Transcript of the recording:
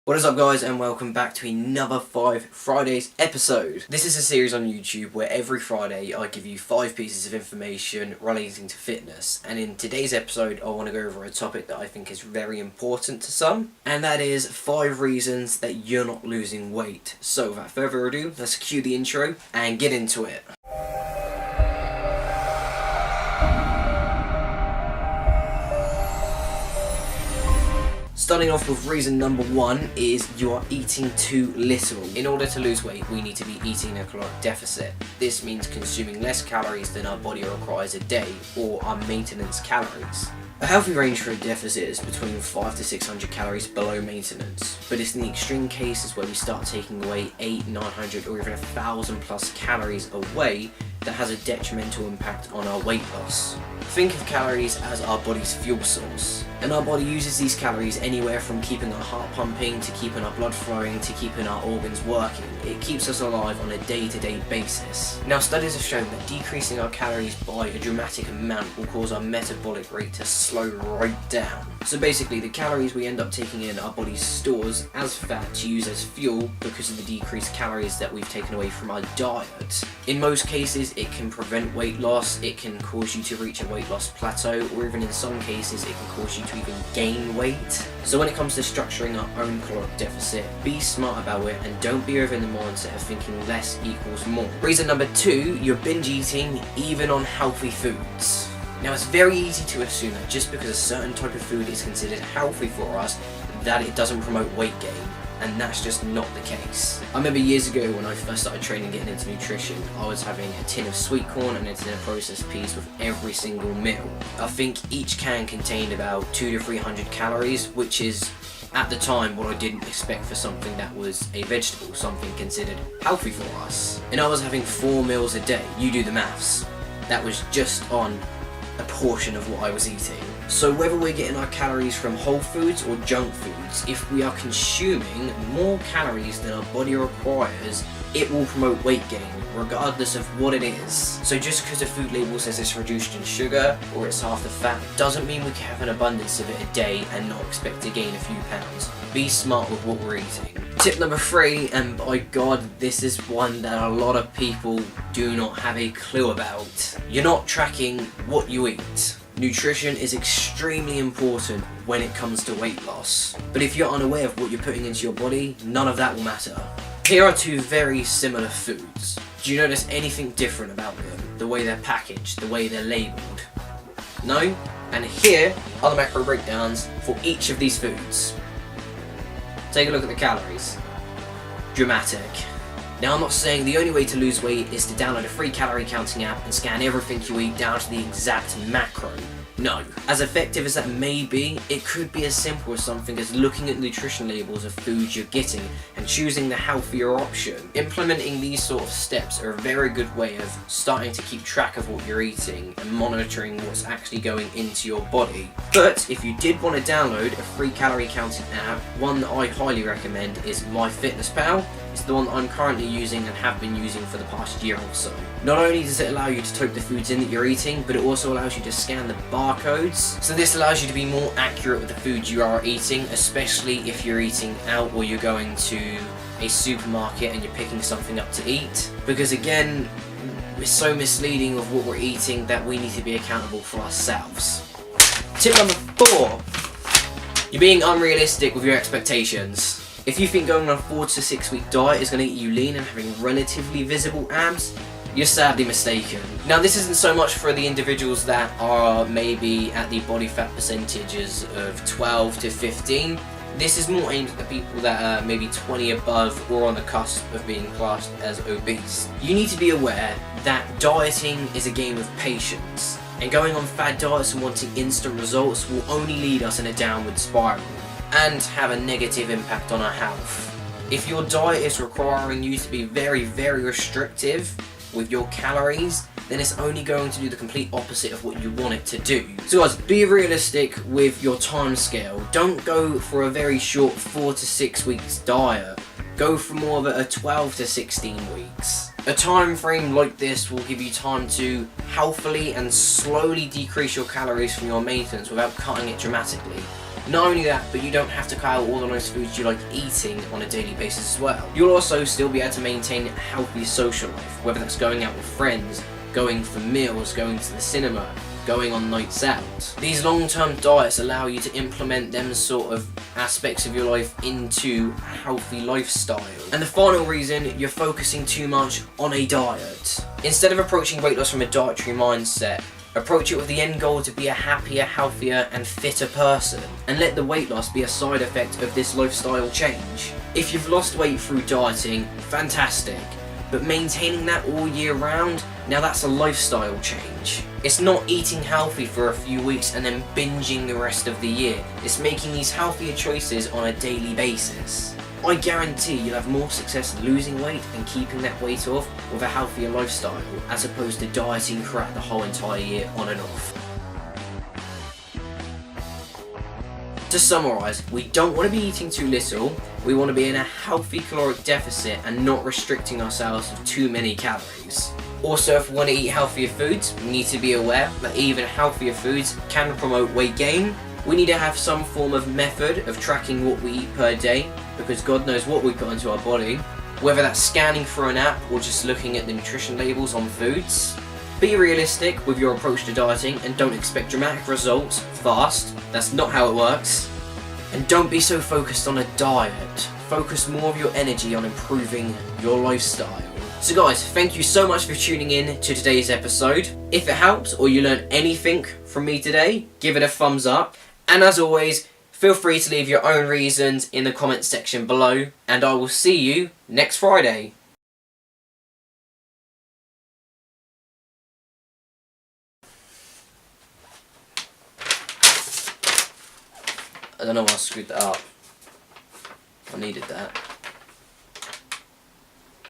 What is up guys, and welcome back to another 5 Fridays episode. This is a series on YouTube where every Friday I give you 5 pieces of information relating to fitness, and in today's episode I want to go over a topic that I think is very important to some, and that is 5 reasons that you're not losing weight. So without further ado, let's cue the intro and get into it. Starting off with reason number 1 is you are eating too little. In order to lose weight, we need to be eating a caloric deficit. This means consuming less calories than our body requires a day, or our maintenance calories. A healthy range for a deficit is between 500 to 600 calories below maintenance, but it's in the extreme cases where we start taking away 800, 900 or even 1,000 plus calories away that has a detrimental impact on our weight loss. Think of calories as our body's fuel source, and our body uses these calories anywhere from keeping our heart pumping, to keeping our blood flowing, to keeping our organs working. It keeps us alive on a day-to-day basis. Now, studies have shown that decreasing our calories by a dramatic amount will cause our metabolic rate to slow right down. So basically, the calories we end up taking in our body stores as fat to use as fuel because of the decreased calories that we've taken away from our diet. In most cases, it can prevent weight loss, it can cause you to reach a weight loss plateau, or even in some cases it can cause you to even gain weight. So when it comes to structuring our own caloric deficit, be smart about it and don't be over in the mindset of thinking less equals more. Reason number 2, you're binge eating even on healthy foods. Now, it's very easy to assume that just because a certain type of food is considered healthy for us, that it doesn't promote weight gain. And that's just not the case. I remember years ago when I first started training, getting into nutrition, I was having a tin of sweet corn and a tin of processed peas with every single meal. I think each can contained about 200 to 300 calories, which is at the time what I didn't expect for something that was a vegetable, something considered healthy for us. And I was having 4 meals a day. You do the maths. That was just on a portion of what I was eating. So whether we're getting our calories from whole foods or junk foods, if we are consuming more calories than our body requires, it will promote weight gain, regardless of what it is. So just because a food label says it's reduced in sugar or it's half the fat, doesn't mean we can have an abundance of it a day and not expect to gain a few pounds. Be smart with what we're eating. Tip number 3, and by God, this is one that a lot of people do not have a clue about. You're not tracking what you eat. Nutrition is extremely important when it comes to weight loss. But if you're unaware of what you're putting into your body, none of that will matter. Here are 2 very similar foods. Do you notice anything different about them? The way they're packaged, the way they're labelled? No? And here are the macro breakdowns for each of these foods. Take a look at the calories. Dramatic. Now, I'm not saying the only way to lose weight is to download a free calorie counting app and scan everything you eat down to the exact macro. No. As effective as that may be, it could be as simple as something as looking at nutrition labels of foods you're getting and choosing the healthier option. Implementing these sort of steps are a very good way of starting to keep track of what you're eating and monitoring what's actually going into your body. But if you did want to download a free calorie counting app, one that I highly recommend is MyFitnessPal. It's the one that I'm currently using and have been using for the past year or so. Not only does it allow you to type the foods in that you're eating, but it also allows you to scan the barcodes. So this allows you to be more accurate with the foods you are eating, especially if you're eating out or you're going to a supermarket and you're picking something up to eat. Because again, it's so misleading with what we're eating that we need to be accountable for ourselves. Tip number 4, you're being unrealistic with your expectations. If you think going on a 4 to 6 week diet is going to get you lean and having relatively visible abs, you're sadly mistaken. Now, this isn't so much for the individuals that are maybe at the body fat percentages of 12 to 15. This is more aimed at the people that are maybe 20 above or on the cusp of being classed as obese. You need to be aware that dieting is a game of patience, and going on fad diets and wanting instant results will only lead us in a downward spiral and have a negative impact on our health. If your diet is requiring you to be very, very restrictive with your calories, then it's only going to do the complete opposite of what you want it to do. So guys, be realistic with your time scale. Don't go for a very short 4 to 6 weeks diet. Go for more of a 12 to 16 weeks. A time frame like this will give you time to healthily and slowly decrease your calories from your maintenance without cutting it dramatically. Not only that, but you don't have to cut out all the nice foods you like eating on a daily basis as well. You'll also still be able to maintain a healthy social life, whether that's going out with friends, going for meals, going to the cinema, going on nights out. These long-term diets allow you to implement them sort of aspects of your life into a healthy lifestyle. And the final reason, you're focusing too much on a diet. Instead of approaching weight loss from a dietary mindset, approach it with the end goal to be a happier, healthier and fitter person, and let the weight loss be a side effect of this lifestyle change. If you've lost weight through dieting, fantastic. But maintaining that all year round, now that's a lifestyle change. It's not eating healthy for a few weeks and then binging the rest of the year. It's making these healthier choices on a daily basis. I guarantee you'll have more success losing weight and keeping that weight off with a healthier lifestyle, as opposed to dieting throughout the whole entire year on and off. To summarise, we don't want to be eating too little, we want to be in a healthy caloric deficit and not restricting ourselves with too many calories. Also, if we want to eat healthier foods, we need to be aware that even healthier foods can promote weight gain. We need to have some form of method of tracking what we eat per day, because God knows what we put into our body, whether that's scanning through an app or just looking at the nutrition labels on foods. Be realistic with your approach to dieting and don't expect dramatic results fast. That's not how it works. And don't be so focused on a diet. Focus more of your energy on improving your lifestyle. So guys, thank you so much for tuning in to today's episode. If it helps or you learned anything from me today, give it a thumbs up. And as always, feel free to leave your own reasons in the comments section below. And I will see you next Friday. I don't know why I screwed that up. I needed that.